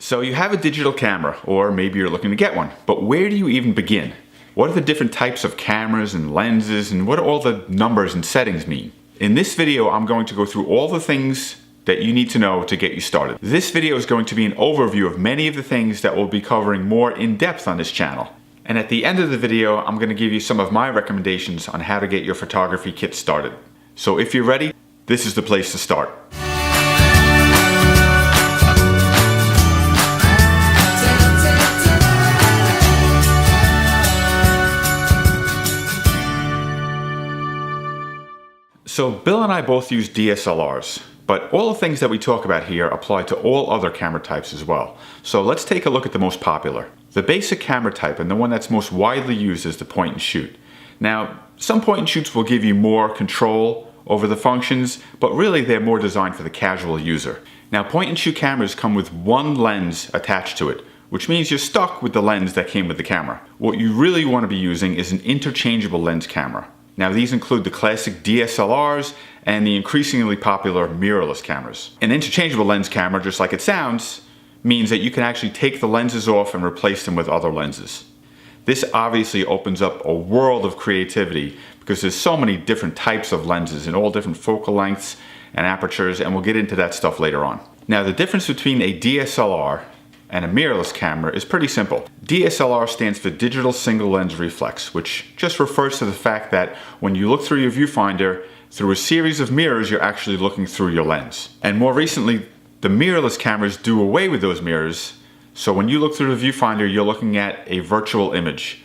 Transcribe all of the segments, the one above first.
So you have a digital camera, or maybe you're looking to get one, but where do you even begin? What are the different types of cameras and lenses, and what do all the numbers and settings mean? In this video, I'm going to go through all the things that you need to know to get you started. This video is going to be an overview of many of the things that we'll be covering more in depth on this channel. And at the end of the video, I'm going to give you some of my recommendations on how to get your photography kit started. So if you're ready, this is the place to start. So Bill and I both use DSLRs, but all the things that we talk about here apply to all other camera types as well. So let's take a look at the most popular. The basic camera type, and the one that's most widely used, is the point and shoot. Now, some point and shoots will give you more control over the functions, but really they're more designed for the casual user. Now, point and shoot cameras come with one lens attached to it, which means you're stuck with the lens that came with the camera. What you really want to be using is an interchangeable lens camera. Now, these include the classic DSLRs and the increasingly popular mirrorless cameras. An interchangeable lens camera, just like it sounds, means that you can actually take the lenses off and replace them with other lenses. This obviously opens up a world of creativity because there's so many different types of lenses in all different focal lengths and apertures, and we'll get into that stuff later on. Now, the difference between a DSLR and a mirrorless camera is pretty simple. DSLR stands for digital single lens reflex, which just refers to the fact that when you look through your viewfinder, through a series of mirrors, you're actually looking through your lens. And more recently, the mirrorless cameras do away with those mirrors, so when you look through the viewfinder, you're looking at a virtual image.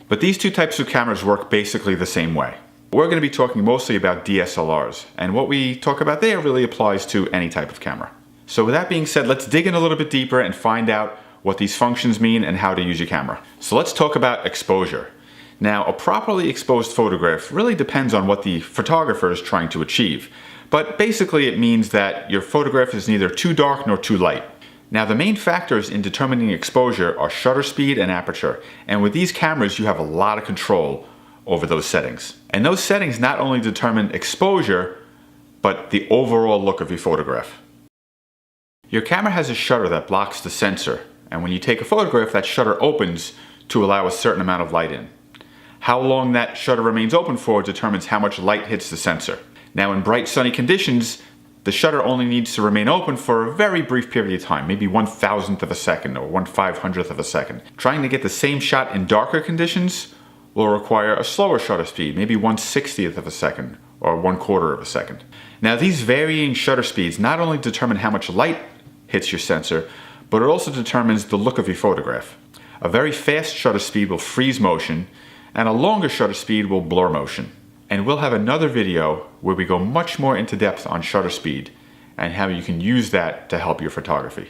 But these two types of cameras work basically the same way. We're going to be talking mostly about DSLRs, and what we talk about there really applies to any type of camera. So with that being said, let's dig in a little bit deeper and find out what these functions mean and how to use your camera. So let's talk about exposure. Now, a properly exposed photograph really depends on what the photographer is trying to achieve. But basically it means that your photograph is neither too dark nor too light. Now, the main factors in determining exposure are shutter speed and aperture. And with these cameras, you have a lot of control over those settings. And those settings not only determine exposure, but the overall look of your photograph. Your camera has a shutter that blocks the sensor, and when you take a photograph, that shutter opens to allow a certain amount of light in. How long that shutter remains open for determines how much light hits the sensor. Now, in bright sunny conditions, the shutter only needs to remain open for a very brief period of time, maybe 1/1000th of a second or 1/500th of a second. Trying to get the same shot in darker conditions will require a slower shutter speed, maybe 1/60th of a second or 1/4 of a second. Now, these varying shutter speeds not only determine how much light hits your sensor, but it also determines the look of your photograph. A very fast shutter speed will freeze motion, and a longer shutter speed will blur motion. And we'll have another video where we go much more into depth on shutter speed and how you can use that to help your photography.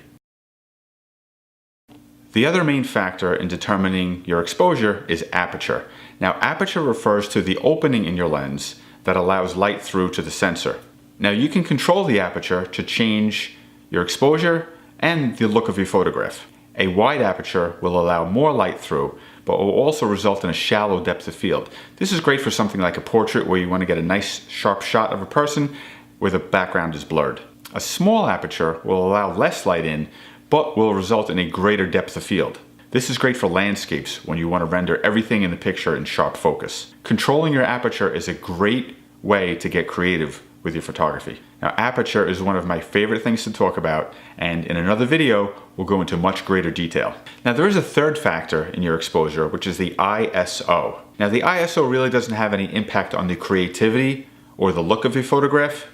The other main factor in determining your exposure is aperture. Now, aperture refers to the opening in your lens that allows light through to the sensor. Now, you can control the aperture to change your exposure and the look of your photograph. A wide aperture will allow more light through, but will also result in a shallow depth of field. This is great for something like a portrait where you want to get a nice sharp shot of a person where the background is blurred. A small aperture will allow less light in, but will result in a greater depth of field. This is great for landscapes when you want to render everything in the picture in sharp focus. Controlling your aperture is a great way to get creative with your photography. Now, aperture is one of my favorite things to talk about, and in another video, we'll go into much greater detail. Now, there is a third factor in your exposure, which is the ISO. Now, the ISO really doesn't have any impact on the creativity or the look of your photograph,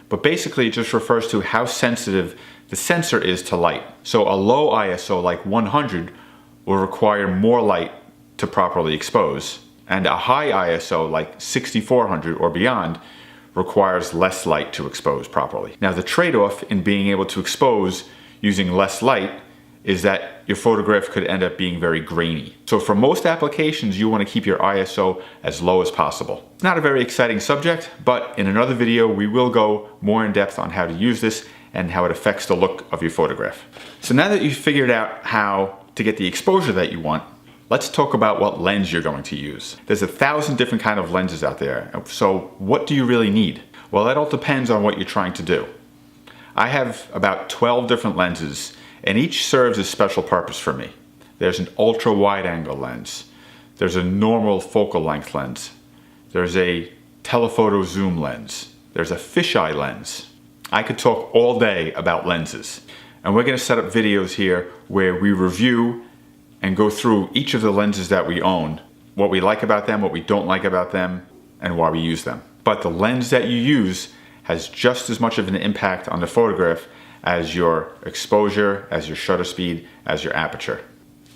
but basically it just refers to how sensitive the sensor is to light. So a low ISO like 100 will require more light to properly expose, and a high ISO like 6400 or beyond requires less light to expose properly. Now, the trade-off in being able to expose using less light is that your photograph could end up being very grainy. So for most applications, you want to keep your ISO as low as possible. It's not a very exciting subject, but in another video, we will go more in depth on how to use this and how it affects the look of your photograph. So now that you've figured out how to get the exposure that you want, let's talk about what lens you're going to use. There's 1,000 different kind of lenses out there. So what do you really need? Well, that all depends on what you're trying to do. I have about 12 different lenses, and each serves a special purpose for me. There's an ultra wide angle lens. There's a normal focal length lens. There's a telephoto zoom lens. There's a fisheye lens. I could talk all day about lenses, and we're going to set up videos here where we review and go through each of the lenses that we own, what we like about them, what we don't like about them, and why we use them. But the lens that you use has just as much of an impact on the photograph as your exposure, as your shutter speed, as your aperture.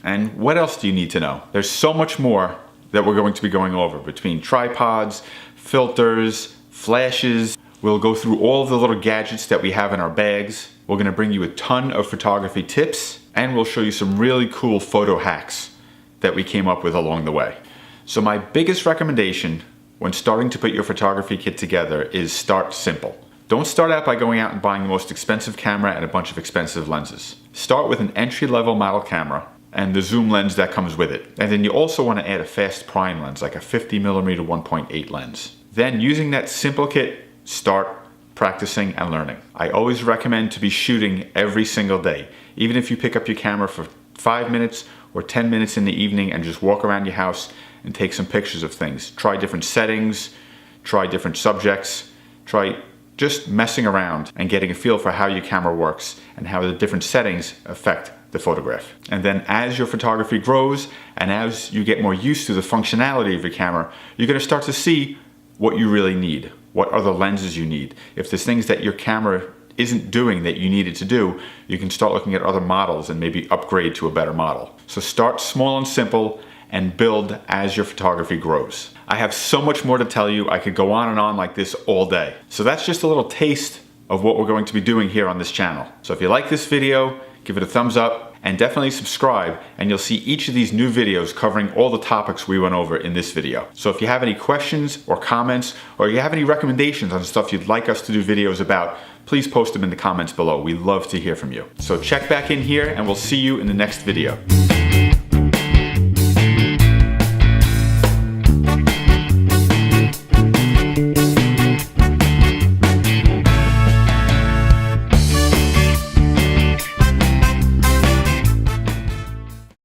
And what else do you need to know? There's so much more that we're going to be going over between tripods, filters, flashes. We'll go through all of the little gadgets that we have in our bags. We're going to bring you a ton of photography tips, and we'll show you some really cool photo hacks that we came up with along the way. So my biggest recommendation when starting to put your photography kit together is start simple. Don't start out by going out and buying the most expensive camera and a bunch of expensive lenses. Start with an entry-level model camera and the zoom lens that comes with it. And then you also want to add a fast prime lens, like a 50mm 1.8 lens. Then using that simple kit, start practicing and learning. I always recommend to be shooting every single day. Even if you pick up your camera for 5 minutes or 10 minutes in the evening and just walk around your house and take some pictures of things. Try different settings, try different subjects, try just messing around and getting a feel for how your camera works and how the different settings affect the photograph. And then as your photography grows and as you get more used to the functionality of your camera, you're going to start to see what you really need, what other lenses you need. If there's things that your camera isn't doing that you need it to do, you can start looking at other models and maybe upgrade to a better model. So start small and simple and build as your photography grows. I have so much more to tell you. I could go on and on like this all day. So that's just a little taste of what we're going to be doing here on this channel. So if you like this video, give it a thumbs up and definitely subscribe, and you'll see each of these new videos covering all the topics we went over in this video. So if you have any questions or comments, or you have any recommendations on stuff you'd like us to do videos about, please post them in the comments below. We love to hear from you. So check back in here and we'll see you in the next video.